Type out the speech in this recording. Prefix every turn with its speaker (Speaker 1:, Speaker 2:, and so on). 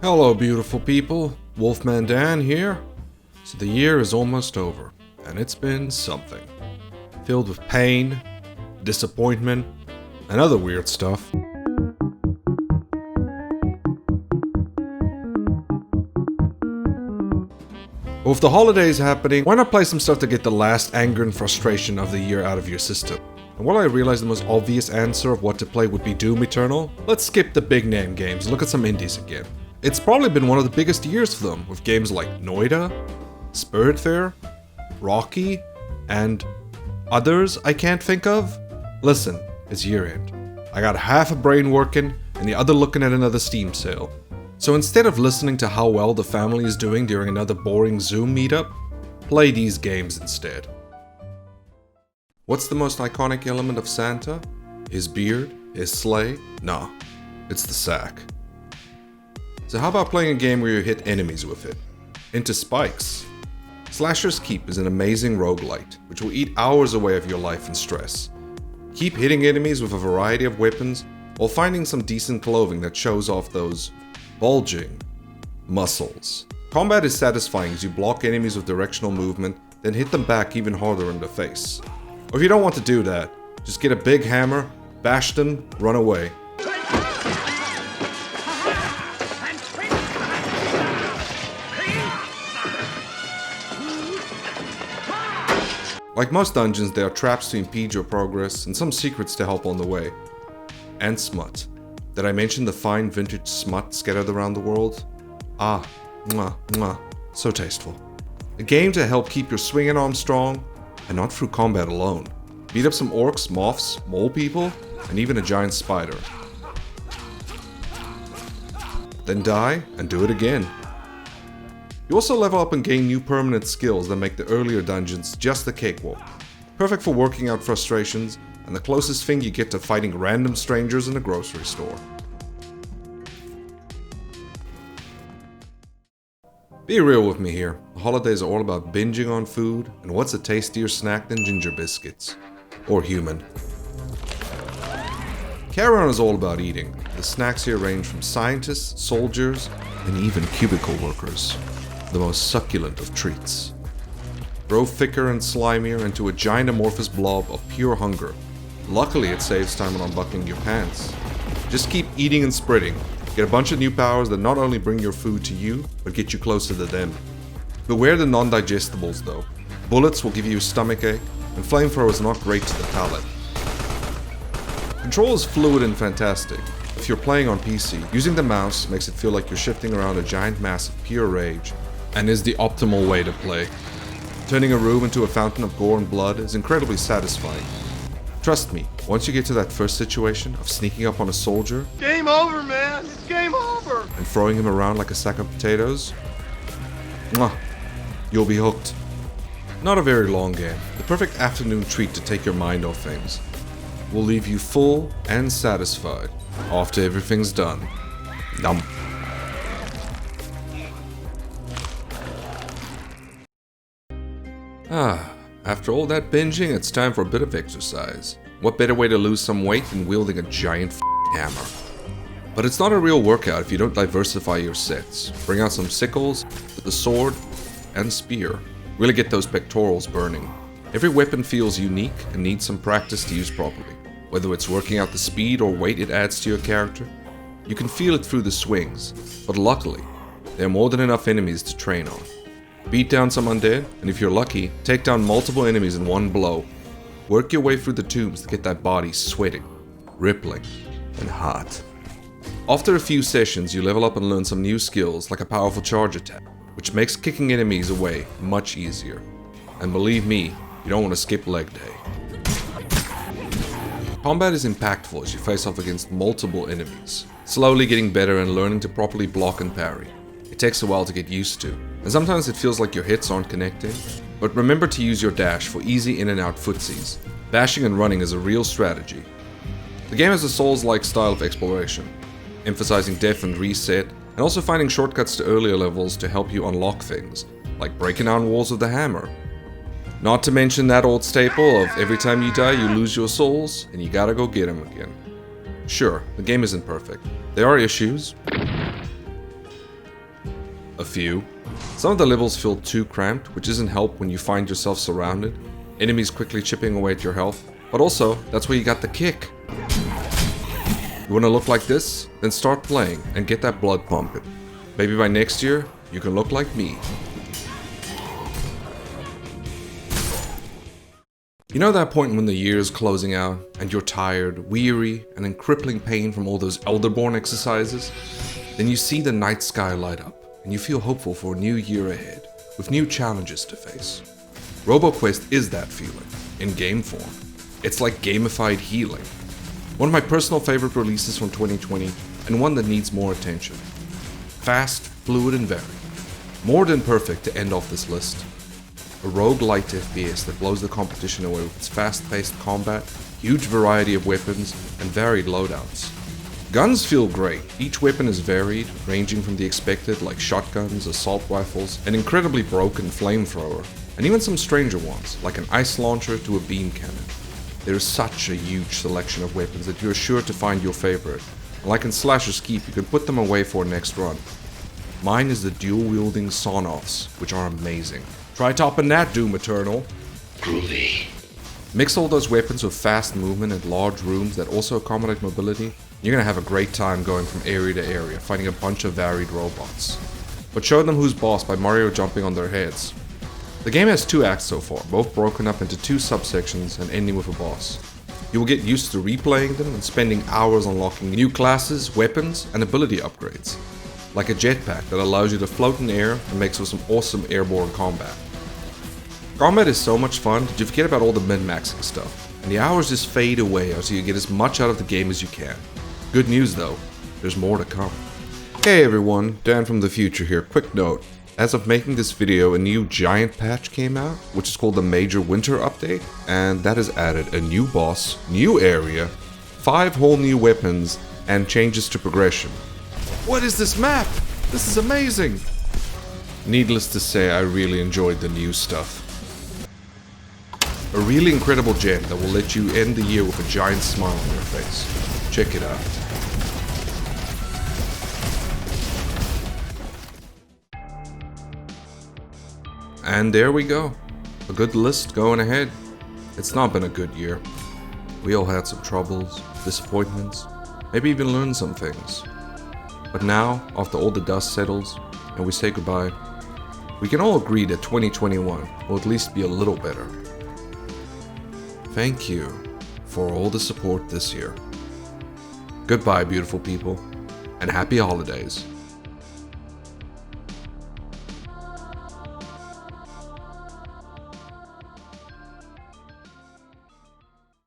Speaker 1: Hello, beautiful people. Wolfman Dan here. So the year is almost over, and it's been something. Filled with pain, disappointment, and other weird stuff. But with the holidays happening, why not play some stuff to get the last anger and frustration of the year out of your system? And while I realized the most obvious answer of what to play would be Doom Eternal, let's skip the big name games and look at some indies again. It's probably been one of the biggest years for them, with games like Noida, Spiritfarer, Rocky, and others I can't think of. Listen, it's year end. I got half a brain working and the other looking at another Steam sale. So instead of listening to how well the family is doing during another boring Zoom meetup, play these games instead. What's the most iconic element of Santa? His beard? His sleigh? Nah, it's the sack. So how about playing a game where you hit enemies with it? Into Spikes. Slasher's Keep is an amazing roguelite, which will eat hours away of your life and stress. Keep hitting enemies with a variety of weapons, while finding some decent clothing that shows off those bulging muscles. Combat is satisfying as you block enemies with directional movement, then hit them back even harder in the face. Or if you don't want to do that, just get a big hammer, bash them, run away. Like most dungeons, there are traps to impede your progress and some secrets to help on the way. And smut. Did I mention the fine vintage smut scattered around the world? Ah, mwah, mwah, so tasteful. A game to help keep your swinging arm strong, and not through combat alone. Beat up some orcs, moths, mole people, and even a giant spider. Then die, and do it again. You also level up and gain new permanent skills that make the earlier dungeons just a cakewalk. Perfect for working out frustrations, and the closest thing you get to fighting random strangers in a grocery store. Be real with me here. The holidays are all about binging on food, and what's a tastier snack than ginger biscuits? Or human. Carrion is all about eating. The snacks here range from scientists, soldiers, and even cubicle workers. The most succulent of treats. Grow thicker and slimier into a giant amorphous blob of pure hunger. Luckily, it saves time on unbuckling your pants. Just keep eating and spreading. Get a bunch of new powers that not only bring your food to you, but get you closer to them. Beware the non-digestibles though. Bullets will give you a stomachache, and flamethrower is not great to the palate. Control is fluid and fantastic. If you're playing on PC, using the mouse makes it feel like you're shifting around a giant mass of pure rage, and is the optimal way to play. Turning a room into a fountain of gore and blood is incredibly satisfying. Trust me, once you get to that first situation of sneaking up on a soldier,
Speaker 2: Game over, man! It's game over!
Speaker 1: and throwing him around like a sack of potatoes, mwah, you'll be hooked. Not a very long game, the perfect afternoon treat to take your mind off things. Will leave you full and satisfied after everything's done. Yum. After all that binging, it's time for a bit of exercise. What better way to lose some weight than wielding a giant hammer? But it's not a real workout if you don't diversify your sets. Bring out some sickles, the sword, and spear. Really get those pectorals burning. Every weapon feels unique and needs some practice to use properly. Whether it's working out the speed or weight it adds to your character, you can feel it through the swings, but luckily, there are more than enough enemies to train on. Beat down some undead, and if you're lucky, take down multiple enemies in one blow. Work your way through the tombs to get that body sweating, rippling, and hot. After a few sessions, you level up and learn some new skills like a powerful charge attack, which makes kicking enemies away much easier. And believe me, you don't want to skip leg day. Combat is impactful as you face off against multiple enemies, slowly getting better and learning to properly block and parry. It takes a while to get used to, and sometimes it feels like your hits aren't connecting, but remember to use your dash for easy in and out footsies. Bashing and running is a real strategy. The game has a Souls-like style of exploration, emphasizing death and reset, and also finding shortcuts to earlier levels to help you unlock things, like breaking down walls with the hammer. Not to mention that old staple of every time you die you lose your souls, and you gotta go get them again. Sure, the game isn't perfect. There are issues, A few. Some of the levels feel too cramped, which isn't help when you find yourself surrounded, enemies quickly chipping away at your health, but also, that's where you got the kick. You wanna look like this? Then start playing and get that blood pumping. Maybe by next year, you can look like me. You know that point when the year is closing out and you're tired, weary, and in crippling pain from all those Elderborn exercises? Then you see the night sky light up and you feel hopeful for a new year ahead with new challenges to face. Roboquest is that feeling, in game form. It's like gamified healing. One of my personal favorite releases from 2020 and one that needs more attention. Fast, fluid, and varied. More than perfect to end off this list. A roguelite FPS that blows the competition away with its fast-paced combat, huge variety of weapons, and varied loadouts. Guns feel great. Each weapon is varied, ranging from the expected like shotguns, assault rifles, an incredibly broken flamethrower, and even some stranger ones like an ice launcher to a beam cannon. There is such a huge selection of weapons that you are sure to find your favorite, and like in Slasher's Keep, you can put them away for a next run. Mine is the dual-wielding sawn-offs, which are amazing. Try topping that, Doom Eternal.
Speaker 2: Groovy.
Speaker 1: Mix all those weapons with fast movement and large rooms that also accommodate mobility. You're gonna have a great time going from area to area, fighting a bunch of varied robots. But show them who's boss by Mario jumping on their heads. The game has 2 acts so far, both broken up into 2 subsections and ending with a boss. You will get used to replaying them and spending hours unlocking new classes, weapons, and ability upgrades. Like a jetpack that allows you to float in air and makes for some awesome airborne combat. Combat is so much fun that you forget about all the min-maxing stuff, and the hours just fade away until you get as much out of the game as you can. Good news though, there's more to come. Hey everyone, Dan from the future here. Quick note, as of making this video, a new giant patch came out, which is called the Major Winter Update, and that has added a new boss, new area, 5 whole new weapons, and changes to progression. What is this map? This is amazing! Needless to say, I really enjoyed the new stuff. A really incredible gem that will let you end the year with a giant smile on your face. Check it out. And there we go. A good list going ahead. It's not been a good year. We all had some troubles, disappointments, maybe even learned some things. But now, after all the dust settles and we say goodbye, we can all agree that 2021 will at least be a little better. Thank you for all the support this year. Goodbye, beautiful people, and happy holidays.